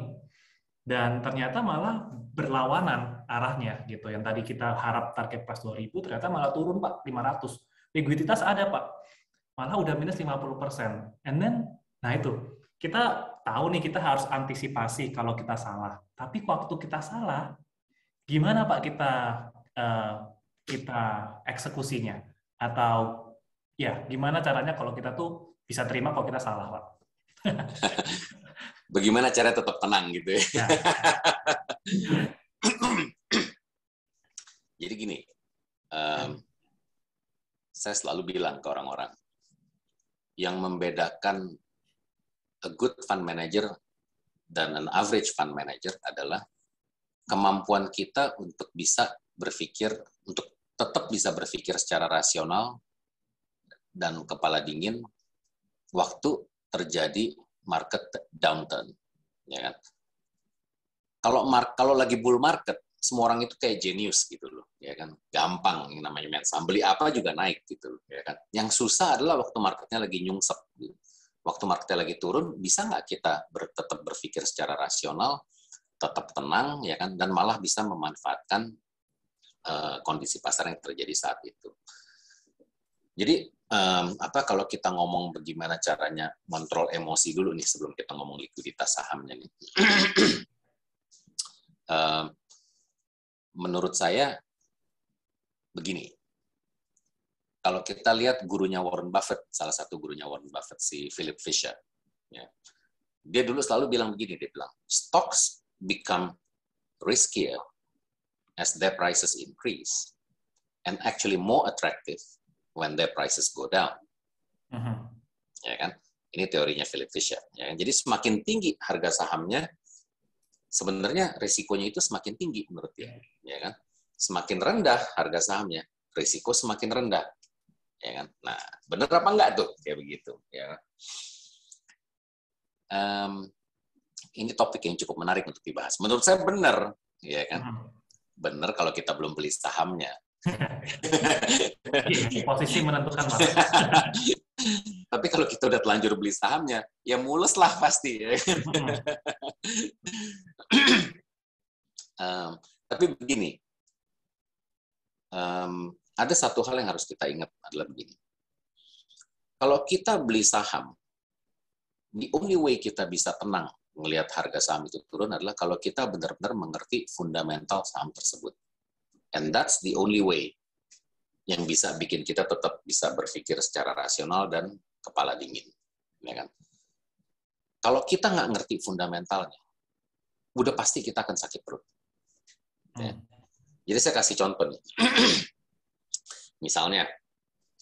Dan ternyata malah berlawanan arahnya gitu. Yang tadi kita harap target price 2.000, ternyata malah turun Pak, 500. Likuiditas ada Pak, malah udah minus 50%. And then, nah itu, kita tahu nih kita harus antisipasi kalau kita salah. Tapi waktu kita salah, gimana Pak kita eksekusinya? Atau ya gimana caranya kalau kita tuh bisa terima kalau kita salah, Pak? Bagaimana cara tetap tenang gitu ya? Ya. Jadi gini, saya selalu bilang ke orang-orang, yang membedakan a good fund manager dan an average fund manager adalah kemampuan kita untuk bisa berpikir, untuk tetap bisa berpikir secara rasional dan kepala dingin waktu terjadi market downturn, ya kan? Kalau lagi bull market, semua orang itu kayak jenius gitu loh, ya kan? Gampang yang namanya main saham, beli apa juga naik gitu loh, ya kan? Yang susah adalah waktu marketnya lagi nyungsep, gitu. Waktu marketnya lagi turun, bisa nggak kita tetap berpikir secara rasional, tetap tenang, ya kan? Dan malah bisa memanfaatkan kondisi pasar yang terjadi saat itu. Jadi kalau kita ngomong bagaimana caranya kontrol emosi dulu nih sebelum kita ngomong likuiditas sahamnya nih. Menurut saya begini. Kalau kita lihat gurunya Warren Buffett, salah satu gurunya Warren Buffett, si Philip Fisher, ya, dia dulu selalu bilang begini, dia bilang, stocks become riskier as their prices increase and actually more attractive when their prices go down. Ya kan? Ini teorinya Philip Fisher. Ya kan? Jadi semakin tinggi harga sahamnya, sebenarnya risikonya itu semakin tinggi menurut dia. Ya kan? Semakin rendah harga sahamnya, risiko semakin rendah. Ya kan? Nah, benar apa enggak tuh kayak begitu? Ya. Ini topik yang cukup menarik untuk dibahas. Menurut saya benar, ya kan? Benar kalau kita belum beli sahamnya. Posisi menentukan Pak. Tapi kalau kita udah telanjur beli sahamnya, ya mulus lah pasti. Ya. Tapi begini, ada satu hal yang harus kita ingat adalah begini. Kalau kita beli saham, the only way kita bisa tenang melihat harga saham itu turun adalah kalau kita benar-benar mengerti fundamental saham tersebut. And that's the only way yang bisa bikin kita tetap bisa berpikir secara rasional dan kepala dingin, ya kan? Kalau kita nggak ngerti fundamentalnya, udah pasti kita akan sakit perut. Ya. Jadi saya kasih contoh nih. Misalnya,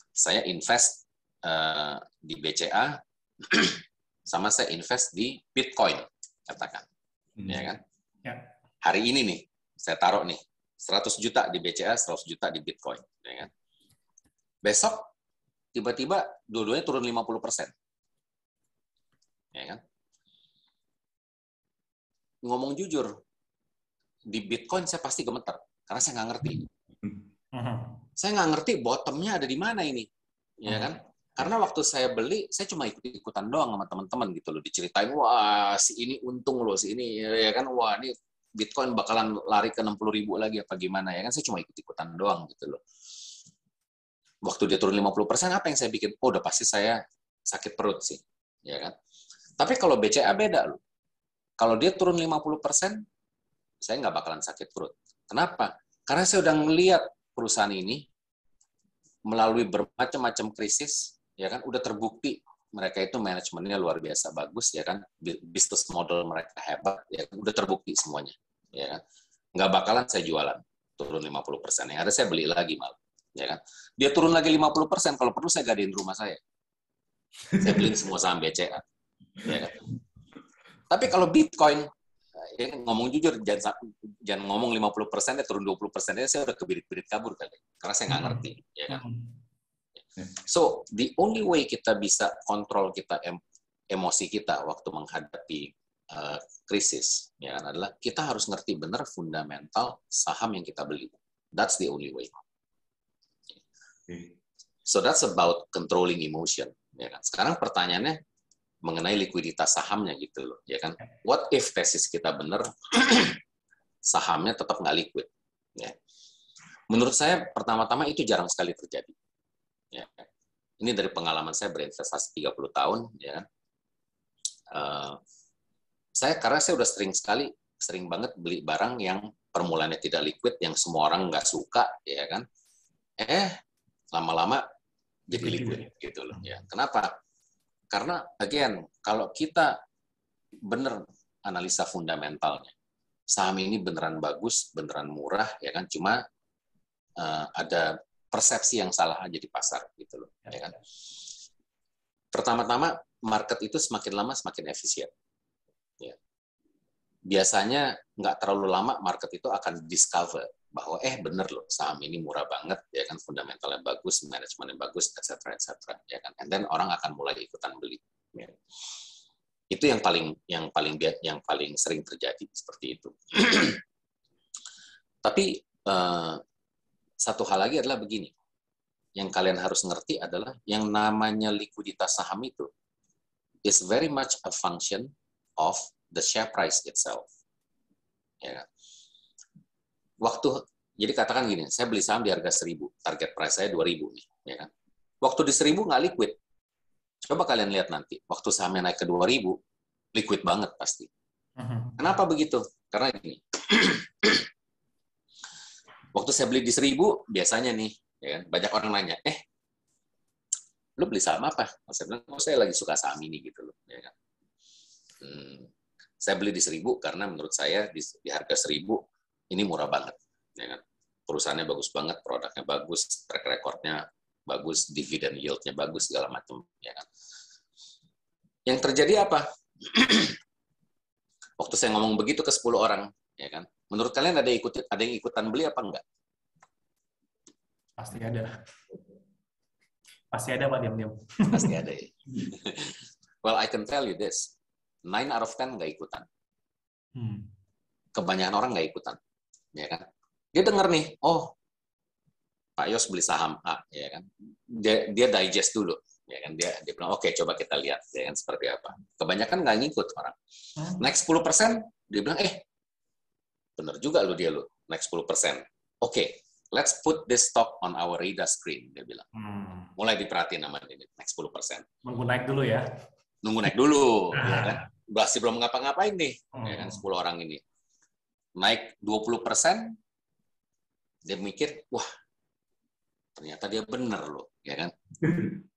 saya invest di BCA, sama saya invest di Bitcoin, katakan. Ya kan? Ya. Hari ini nih, saya taruh nih, 100 juta di BCA, 100 juta di Bitcoin. Ya kan? Besok, tiba-tiba dua-duanya turun 50%. Ya kan? Ngomong jujur, di Bitcoin saya pasti gemeter, karena saya nggak ngerti. Saya nggak ngerti bottomnya ada di mana ini. Ya kan? Karena waktu saya beli, saya cuma ikut-ikutan doang sama teman-teman gitu loh. Diceritain, wah si ini untung loh, si ini ya kan, wah ini Bitcoin bakalan lari ke 60.000 lagi apa gimana ya kan, saya cuma ikut-ikutan doang gitu loh. Waktu dia turun 50%, apa yang saya bikin? Oh, udah pasti saya sakit perut sih. Ya kan? Tapi kalau BCA beda loh. Kalau dia turun 50%, saya nggak bakalan sakit perut. Kenapa? Karena saya udah ngelihat perusahaan ini melalui bermacam-macam krisis, ya kan, udah terbukti mereka itu manajemennya luar biasa bagus, ya kan, bisnis model mereka hebat, ya kan, udah terbukti semuanya, ya kan, nggak bakalan saya jualan turun 50%, yang ada saya beli lagi malah, ya kan, dia turun lagi 50%, kalau perlu saya gadein rumah saya beliin semua saham BCA, ya kan. Tapi kalau Bitcoin, ya, ngomong jujur, jangan ngomong 50%, ya turun 20%, saya udah kebirit-birit kabur kali, karena saya nggak ngerti, ya kan. So, the only way kita bisa kontrol kita emosi kita waktu menghadapi krisis, ya kan, adalah kita harus ngerti benar fundamental saham yang kita beli. That's the only way. So that's about controlling emotion, ya kan. Sekarang pertanyaannya mengenai likuiditas sahamnya gitu loh, ya kan. What if tesis kita benar, sahamnya tetap nggak liquid? Ya. Menurut saya pertama-tama itu jarang sekali terjadi. Ya. Ini dari pengalaman saya berinvestasi 30 tahun, ya kan. Karena saya udah sering banget beli barang yang permulaannya tidak liquid, yang semua orang nggak suka, ya kan. Lama-lama jadi liquid gitu loh. Ya. Kenapa? Karena again, kalau kita bener analisa fundamentalnya, saham ini beneran bagus, beneran murah, ya kan, cuma ada persepsi yang salah aja di pasar gitu loh, ya kan. Pertama-tama market itu semakin lama semakin efisien. Ya. Biasanya nggak terlalu lama market itu akan discover bahwa bener loh saham ini murah banget, ya kan, fundamentalnya bagus, manajemennya bagus, etc. Ya kan, and then orang akan mulai ikutan beli. Ya. Itu yang paling sering terjadi seperti itu. Tapi satu hal lagi adalah begini, yang kalian harus ngerti adalah yang namanya likuiditas saham itu is very much a function of the share price itself. Ya. Jadi katakan gini, saya beli saham di harga 1.000, target price saya 2.000 nih, ya kan. Waktu di 1.000 nggak liquid. Coba kalian lihat nanti, waktu sahamnya naik ke 2.000, liquid banget pasti. Kenapa begitu? Karena gini, waktu saya beli di 1.000, biasanya nih, ya kan, banyak orang nanya, lu beli saham apa? Saya bilang, saya lagi suka saham ini gitu loh, ya kan. Saya beli di 1.000 karena menurut saya di harga 1.000 ini murah banget, ya kan. Perusahaannya bagus banget, produknya bagus, track record-nya bagus, dividend yield-nya bagus, segala macam, ya kan. Yang terjadi apa? Waktu saya ngomong begitu ke 10 orang, ya kan. Menurut kalian ada yang ikutan beli apa enggak? Pasti ada. Pasti ada, Pak, diam-diam. Pasti ada ya. Well, I can tell you this. 9 out of 10 nggak ikutan. Kebanyakan orang nggak ikutan. Ya kan? Dia dengar nih, oh, Pak Yos beli saham A, ya kan? Dia digest dulu. Ya kan? Dia bilang, oke, coba kita lihat ya kan, seperti apa. Kebanyakan nggak ngikut orang. Next 10%, dia bilang, bener juga lu next 10%. Oke, let's put this stock on our radar screen, dia bilang. Mulai diperhatiin sama ini, next 10%. Nunggu naik dulu ya. Nunggu naik dulu, ya kan? Masih belum ngapa-ngapain nih, ya kan, 10 orang ini. Naik 20%, dia mikir, wah, ternyata dia bener loh, ya kan?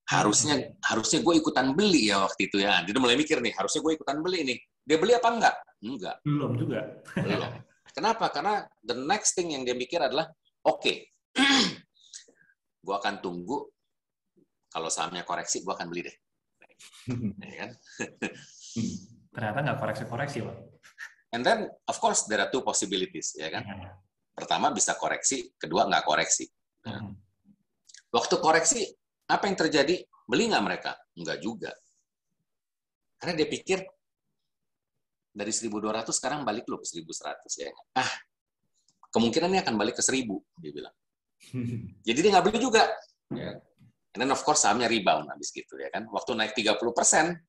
Harusnya gue ikutan beli ya waktu itu ya. Dia udah mulai mikir nih, harusnya gue ikutan beli nih. Dia beli apa enggak? Enggak. Belum juga. Belum. Kenapa? Karena the next thing yang dia mikir adalah, oke, gue akan tunggu kalau sahamnya koreksi, gue akan beli deh. Ya kan? Ternyata nggak koreksi-koreksi, Pak. And then, of course, there are two possibilities, ya kan? Pertama, bisa koreksi. Kedua, nggak koreksi. Ya. Waktu koreksi, apa yang terjadi? Beli nggak mereka? Nggak juga. Karena dia pikir, dari 1.200 sekarang balik lo ke 1.100. Ya. Kemungkinannya akan balik ke 1.000, dia bilang. Jadi dia nggak beli juga. Ya. And then, of course, sahamnya rebound habis gitu. Ya kan? Waktu naik 30%,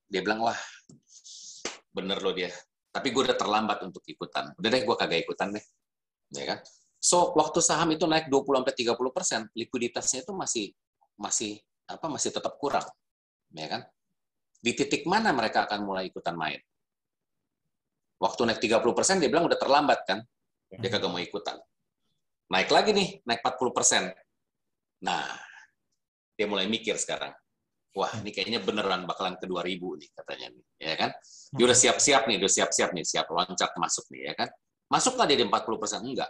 dia bilang, wah, bener loh dia. Tapi gue udah terlambat untuk ikutan. Udah deh, gue kagak ikutan deh. Ya kan? So, waktu saham itu naik 20-30%, likuiditasnya itu masih tetap kurang. Ya kan? Di titik mana mereka akan mulai ikutan main? Waktu naik 30%, dia bilang udah terlambat kan? Dia kagak mau ikutan. Naik lagi nih, naik 40%. Nah, dia mulai mikir sekarang. Wah, ini kayaknya beneran bakalan ke 2.000 nih katanya nih, ya kan? Dia udah siap-siap nih, siap loncat masuk nih, ya kan? Masuklah dia di 40%, enggak.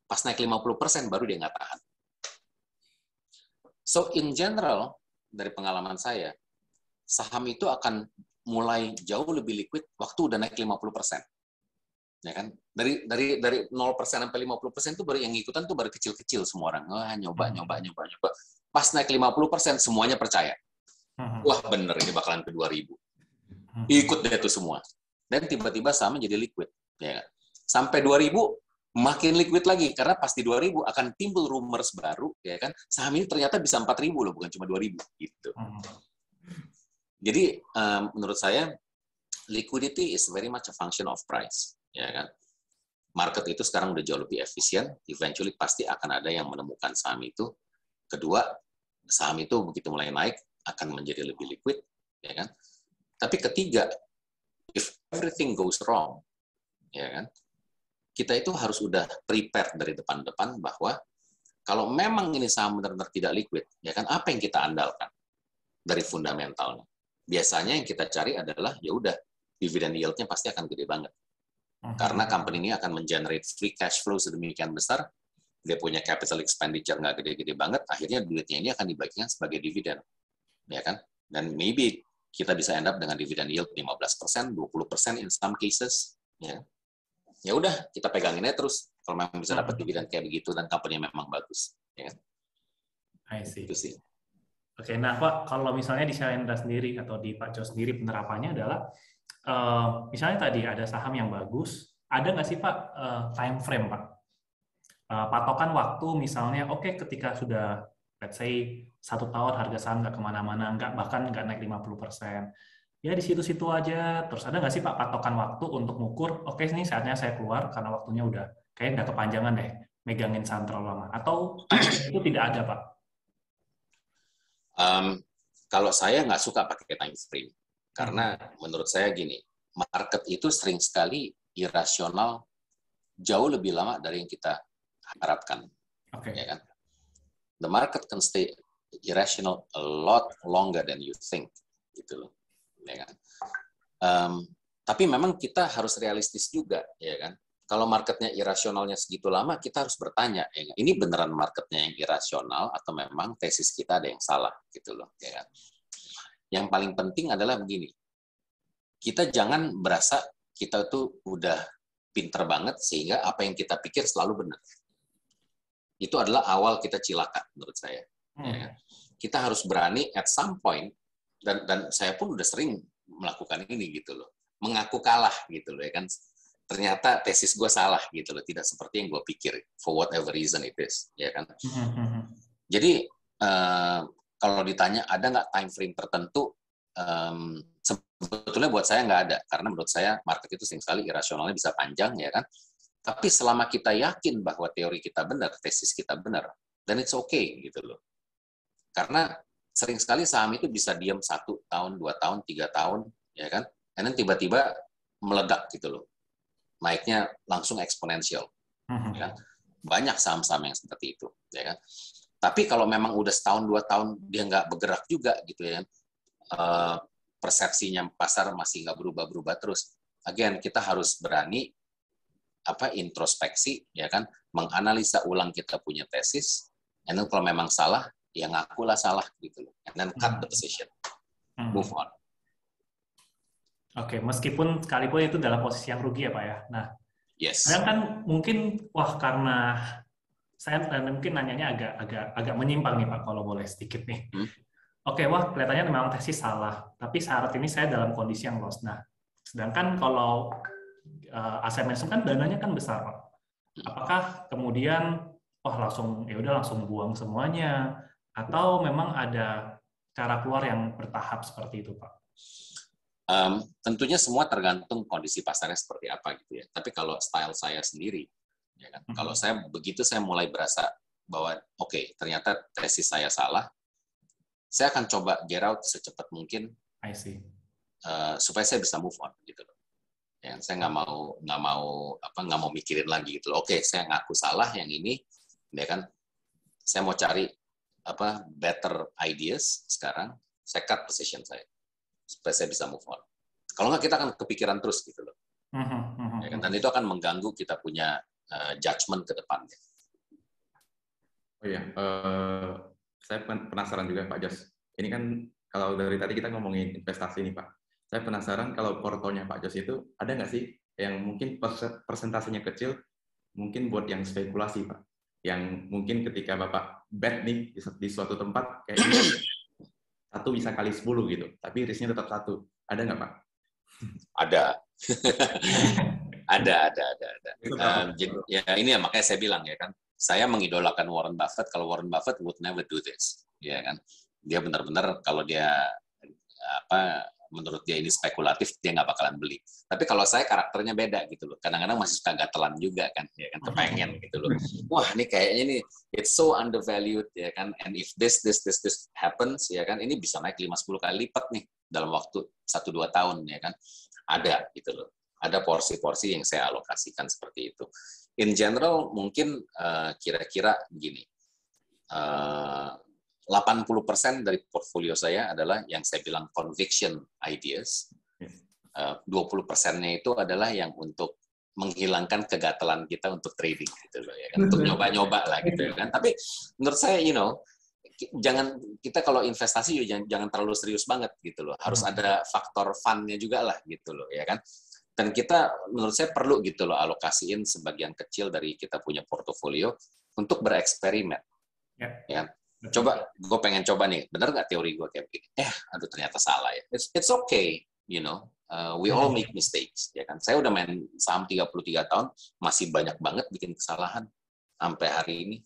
Pas naik 50% baru dia nggak tahan. So in general, dari pengalaman saya, saham itu akan mulai jauh lebih liquid waktu udah naik 50%. Ya kan? Dari 0% sampai 50% itu baru yang ngikutan tuh baru kecil-kecil semua orang. Wah, nyoba. Pas naik 50%, semuanya percaya. Wah, bener, ini bakalan ke 2.000. Ikut deh itu semua. Dan tiba-tiba sahamnya jadi liquid. Ya. Sampai 2.000, makin liquid lagi. Karena pasti 2.000 akan timbul rumors baru. Ya kan? Saham ini ternyata bisa 4.000 loh, bukan cuma 2.000. Gitu. Jadi, menurut saya, liquidity is very much a function of price. Ya kan? Market itu sekarang udah jauh lebih efisien. Eventually pasti akan ada yang menemukan saham itu. Kedua, saham itu begitu mulai naik akan menjadi lebih liquid, ya kan? Tapi ketiga, if everything goes wrong, ya kan? Kita itu harus udah prepare dari depan-depan bahwa kalau memang ini saham benar-benar tidak liquid, ya kan? Apa yang kita andalkan dari fundamentalnya? Biasanya yang kita cari adalah ya udah dividend yield-nya pasti akan gede banget. Karena company ini akan mengenerate free cash flow sedemikian besar, dia punya capital expenditure nggak gede-gede banget, akhirnya duitnya ini akan dibagikan sebagai dividen. Ya kan? Dan maybe kita bisa end up dengan dividen yield 15%, 20% in some cases. Ya. Ya udah, kita pegangin aja terus. Kalau memang bisa dapat dividen kayak begitu dan company memang bagus. Ya. I see. Itu sih. Oke, nah Pak, kalau misalnya di Shalendra sendiri atau di Pak Jo sendiri penerapannya adalah, misalnya tadi ada saham yang bagus, ada nggak sih Pak time frame Pak? Patokan waktu misalnya, oke, ketika sudah let's say 1 tahun harga saham nggak kemana-mana, bahkan nggak naik 50%. Ya di situ-situ aja. Terus ada nggak sih Pak patokan waktu untuk mengukur, oke ini saatnya saya keluar karena waktunya kayaknya udah kepanjangan deh, megangin saham terlalu lama. Atau itu tidak ada Pak? Kalau saya nggak suka pakai time frame. Karena menurut saya gini, market itu sering sekali irasional jauh lebih lama dari yang kita harapkan. Ya kan? The market can stay irrational a lot longer than you think, gitu loh. Ya kan? Tapi memang kita harus realistis juga, ya kan? Kalau marketnya irasionalnya segitu lama, kita harus bertanya, ya kan? Ini beneran marketnya yang irasional atau memang tesis kita ada yang salah, gitu loh. Ya kan? Yang paling penting adalah begini, kita jangan berasa kita tuh udah pinter banget sehingga apa yang kita pikir selalu benar. Itu adalah awal kita cilaka menurut saya. Ya. Kita harus berani at some point, dan saya pun udah sering melakukan ini gitu loh, mengaku kalah gitu loh ya kan. Ternyata tesis gue salah gitu loh, tidak seperti yang gue pikir for whatever reason it is, ya kan. Jadi kalau ditanya ada nggak time frame tertentu, sebetulnya buat saya nggak ada, karena menurut saya market itu sering sekali irasionalnya bisa panjang ya kan. Tapi selama kita yakin bahwa teori kita benar, tesis kita benar, dan it's okay gitu loh. Karena sering sekali saham itu bisa diam 1 tahun, 2 tahun, 3 tahun, ya kan? Dan tiba-tiba meledak gitu loh. Naiknya langsung eksponensial. Ya kan? Banyak saham-saham yang seperti itu, ya kan? Tapi kalau memang udah setahun 2 tahun dia nggak bergerak juga gitu ya, persepsinya pasar masih nggak berubah-berubah terus. Again, kita harus berani introspeksi, ya kan, menganalisa ulang kita punya tesis, and then kalau memang salah, ya ngakulah salah gitu loh, and then cut the position, move on. Oke, meskipun sekalipun itu dalam posisi yang rugi ya Pak ya. Nah, yes. kadang kan mungkin karena saya mungkin nanyanya agak menyimpang nih Pak, kalau boleh sedikit nih. Oke, kelihatannya memang tesis salah, tapi saat ini saya dalam kondisi yang loss. Nah, sedangkan kalau aset manajemen kan dananya kan besar Pak. Apakah kemudian langsung buang semuanya, atau memang ada cara keluar yang bertahap seperti itu Pak? Tentunya semua tergantung kondisi pasarnya seperti apa gitu ya. Tapi kalau style saya sendiri, ya kan, kalau saya mulai berasa bahwa ternyata tesis saya salah, saya akan coba get out secepat mungkin. I see. Supaya saya bisa move on gitu loh. Ya, saya nggak mau mikirin lagi gitu loh. Oke, saya ngaku salah yang ini, ya kan. Saya mau cari better ideas sekarang. Saya cut position saya supaya saya bisa move on. Kalau nggak, kita akan kepikiran terus gitu loh. Ya kan? Dan itu akan mengganggu kita punya judgment ke depannya. Oh iya, saya penasaran juga Pak Jos. Ini kan kalau dari tadi kita ngomongin investasi nih Pak. Saya penasaran kalau portonya Pak Jos itu ada nggak sih yang mungkin persentasenya kecil, mungkin buat yang spekulasi Pak. Yang mungkin ketika Bapak bet nih di suatu tempat kayak ini, 1 bisa kali 10 gitu, tapi risknya tetap 1. Ada nggak Pak? Ada. ada. Ya ini ya, makanya saya bilang ya kan, saya mengidolakan Warren Buffett. Kalau Warren Buffett would never do this, ya kan. Dia benar-benar kalau dia menurut dia ini spekulatif, dia nggak bakalan beli. Tapi kalau saya karakternya beda gitu loh. Kadang-kadang masih suka gatelan juga kan, ya kan, kepengen gitu loh. Wah, ini kayaknya nih it's so undervalued ya kan. And if this happens ya kan, ini bisa naik 5-10 kali lipat nih dalam waktu 1-2 tahun ya kan. Ada gitu loh. Ada porsi-porsi yang saya alokasikan seperti itu. In general mungkin kira-kira begini. 80% dari portfolio saya adalah yang saya bilang conviction ideas. 20%-nya itu adalah yang untuk menghilangkan kegatelan kita untuk trading gitu loh ya kan, untuk nyoba-nyoba lah gitu ya kan. Tapi menurut saya kita kalau investasi jangan terlalu serius banget gitu loh. Harus ada faktor fun-nya juga lah gitu loh ya kan. Dan kita menurut saya perlu gitu loh alokasiin sebagian kecil dari kita punya portofolio untuk bereksperimen. Ya. Coba, gue pengen coba nih, bener nggak teori gue kayak begini? Aduh ternyata salah ya. It's okay, we all make mistakes, ya kan. Saya udah main saham 33 tahun, masih banyak banget bikin kesalahan sampai hari ini.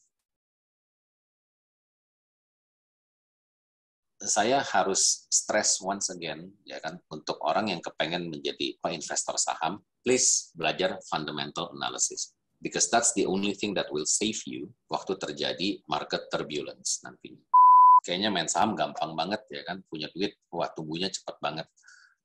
Saya harus stress once again, ya kan, untuk orang yang kepengen menjadi investor saham, please belajar fundamental analysis. Because that's the only thing that will save you waktu terjadi market turbulence nantinya. Kayaknya main saham gampang banget ya kan, punya duit, tumbuhnya cepat banget.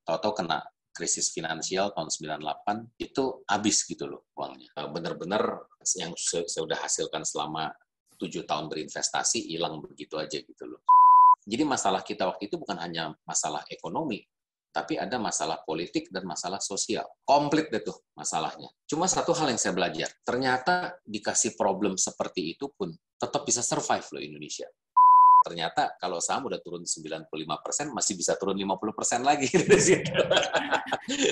Tahu-tahu kena krisis finansial tahun 98, itu habis gitu loh uangnya. Bener-bener yang saya udah hasilkan selama 7 tahun berinvestasi, hilang begitu aja gitu loh. Jadi masalah kita waktu itu bukan hanya masalah ekonomi, tapi ada masalah politik dan masalah sosial. Komplit deh tuh masalahnya. Cuma satu hal yang saya belajar, ternyata dikasih problem seperti itu pun tetap bisa survive loh Indonesia. Ternyata kalau saham udah turun 95%, masih bisa turun 50% lagi dari situ.